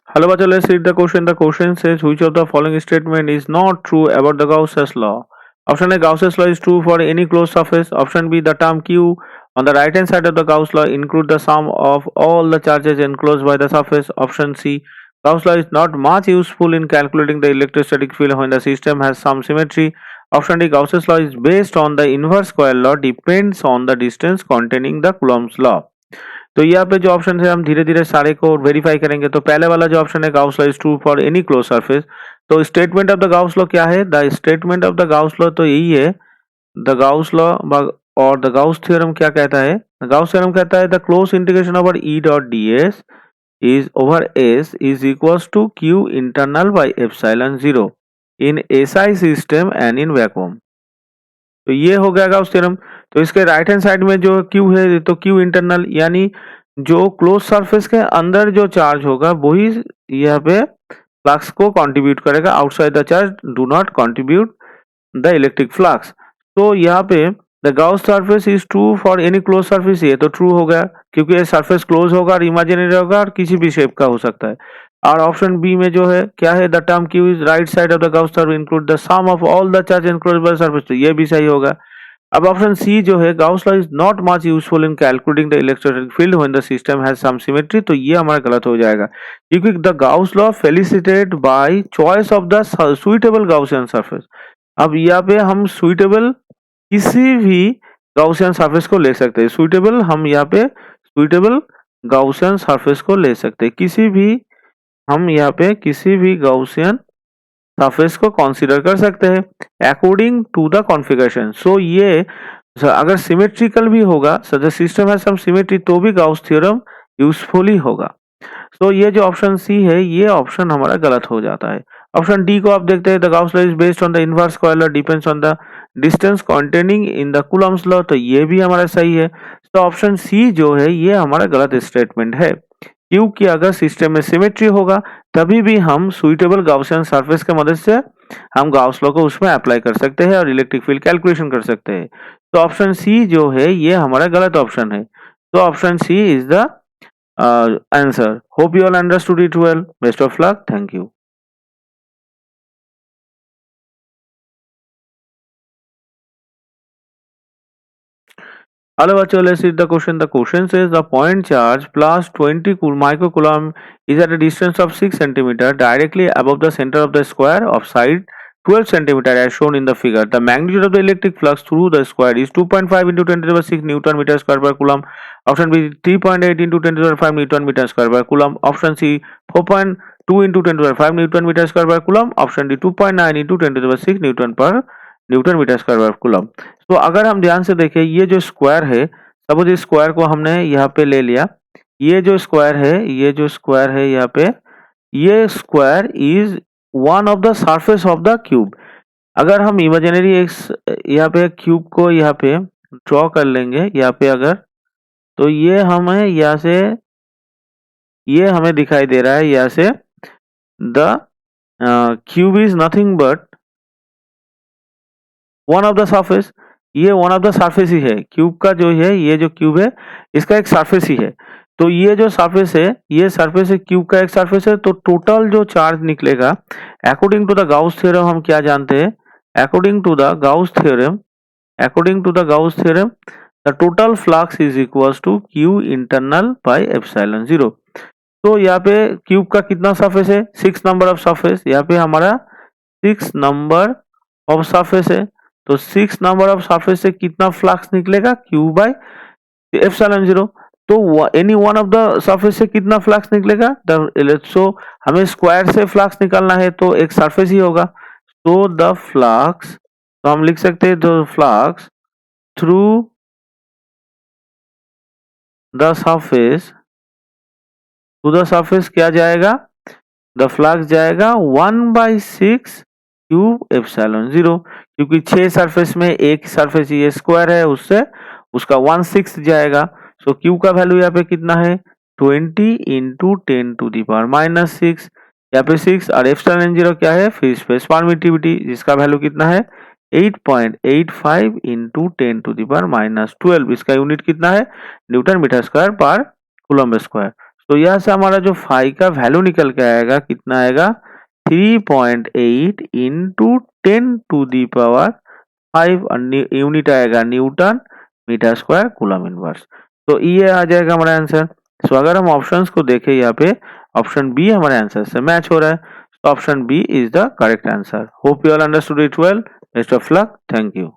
Hello, Bacha, let's read the question. The question says, which of the following statement is not true about the Gauss's law? Option A, Gauss's law is true for any closed surface. Option B, the term Q on the right hand side of the Gauss law include the sum of all the charges enclosed by the surface. Option C, Gauss law is not much useful in calculating the electrostatic field when the system has some symmetry. Option D, Gauss's law is based on the inverse square law, depends on the distance containing the Coulomb's law. तो यहाँ पे जो option है हम धीरे धीरे सारे को वेरीफाई करेंगे। तो पहले वाला जो ऑप्शन है Gauss law is true for any close surface. तो statement of the Gauss law क्या है? The statement of the Gauss law तो यही है, द गाउस लॉ और द गाउस थ्योरम क्या कहता है? द गाउस थ्योरम कहता है the close integration over E dot D S is over S is equals to Q internal by epsilon zero in SI system and in vacuum. तो ये हो गया Gauss theorem. तो इसके राइट हैंड साइड में जो क्यू है तो क्यू इंटरनल यानी जो क्लोज सरफेस के अंदर जो चार्ज होगा वही यहाँ पे फ्लक्स को कंट्रीब्यूट करेगा। Outside the charge do not contribute the electric flux. तो यहाँ पे the Gauss surface is true for any close surface, ये तो ट्रू हो गया क्योंकि ये सरफेस क्लोज होगा और इमेजिनरी होगा और किसी भी शेप का हो सकता है। और ऑप्शन बी में जो है क्या है, the term Q is right side of the Gauss surf include the sum of all the charge enclosed by surface, तो ये भी सही होगा। अब ऑप्शन सी जो है Gauss law is not much useful in calculating the electrostatic field when the system has some symmetry, तो ये हमारा गलत हो जाएगा क्योंकि the Gauss law felicitated by choice of the suitable Gaussian surface. अब यहाँ पे हम सुइटेबल किसी भी गाउसियन सरफेस को ले सकते हैं। सुइटेबल हम यहाँ पे सुइटेबल गाउसियन सरफेस को ले सकते हैं, किसी भी हम यहाँ पे किसी भी गाउसियन सरफेस को कंसीडर कर सकते हैं according to the configuration. So ये अगर सिमेट्रिकल भी होगा, so the system has some symmetry, तो भी गाउस थ्योरम यूजफुल ही होगा। सो ये जो ऑप्शन सी है ये ऑप्शन हमारा गलत हो जाता है। ऑप्शन डी को आप देखते हैं the Gauss law is based on the inverse square law depends on the distance containing in the Coulomb's law, तो ये भी हमारा सही है। तो ऑप्शन सी जो है ये हमारा गलत स्टेटमेंट है क्योंकि अगर सिस्टम में सिमेट्री होगा तभी भी हम सुइटेबल गाउसियन सरफेस के मदद से हम गाउस लॉ को उसमें अप्लाई कर सकते हैं और इलेक्ट्रिक फील्ड कैलकुलेशन कर सकते हैं। तो ऑप्शन सी जो है ये हमारा गलत ऑप्शन है। तो option C is the answer. Hope you all understood it well. Best of luck. Thank you. Hello, Bachcho, let's read the question. The question says the point charge plus 20 microcoulomb is at a distance of 6 centimeter directly above the center of the square of side 12 centimeter as shown in the figure. The magnitude of the electric flux through the square is 2.5 into 10 to the power 6 Newton meter square per coulomb. Option B 3.8 into 10 to the power 5 Newton meter square per coulomb. Option C 4.2 into 10 to the power 5 Newton meter square per coulomb. Option D 2.9 into 10 to the power 6 newton metre square पर coulomb. तो अगर हम ध्यान से देखें ये जो square है, सपोज इस स्क्वायर को हमने यहाँ पे ले लिया, ये जो स्क्वायर है यहाँ पे, ये square is one of the surface of the cube. अगर हम इमेजिनरी यहाँ पे क्यूब को यहाँ पे ड्रॉ कर लेंगे यहाँ पे अगर, तो ये हमें यहाँ से ये हमें दिखाई दे रहा है यहाँ से the cube is nothing but one of the surface, ये वन ऑफ द सरफेस ही है क्यूब का, जो है ये जो क्यूब है इसका एक सरफेस ही है। तो ये जो सरफेस है ये सरफेस है क्यूब का एक सरफेस है, तो टोटल जो चार्ज निकलेगा according to the Gauss theorem हम क्या जानते हैं, according to the Gauss theorem the total flux is equals to Q internal by epsilon zero. तो यहाँ पे क्यूब का कितना सरफेस है, 6 नंबर ऑफ सरफेस, यहाँ पे हमारा 6 नंबर ऑफ सरफेस है, तो 6 नंबर ऑफ सरफेस से कितना फ्लक्स निकलेगा, क्यू बाय एप्सिलॉन जीरो। तो any one of the surface से कितना फ्लक्स निकलेगा, सो हमें स्क्वायर से फ्लक्स निकालना है तो एक सरफेस ही होगा, तो द फ्लक्स, तो हम लिख सकते हैं the flux through the surface क्या जाएगा, द फ्लक्स जाएगा 1/6 क्यूब एप्सिलॉन जीरो, क्योंकि 6 सरफेस में एक सरफेस ये स्क्वायर है उससे उसका 1/6 जाएगा। सो क्यू का वैल्यू यहाँ पे कितना है 20 इंटू 10 टू दी पावर -6, यहाँ पे 6 और एप्सिलॉन जीरो क्या है फ्री स्पेस परमिटिविटी, जिसका वैल्यू कितना है 8.85 इंटू 10 टू दी पावर -12, इसका यूनिट कितना है न्यूटन मीटर स्क्वायर पर कूलम्ब स्क्वायर। तो यहाँ से हमारा जो फाई का वैल्यू निकल के आएगा कितना आएगा 3.8 इंटू 10⁵ यूनिट आएगा newton metre square coulomb inverse. तो ये आ जाएगा हमारा आंसर। सो अगर हम ऑप्शंस को देखें यहाँ पे ऑप्शन बी हमारे आंसर से मैच हो रहा है। तो option B is the correct answer. Hope you all understood it well. Best of luck. Thank you.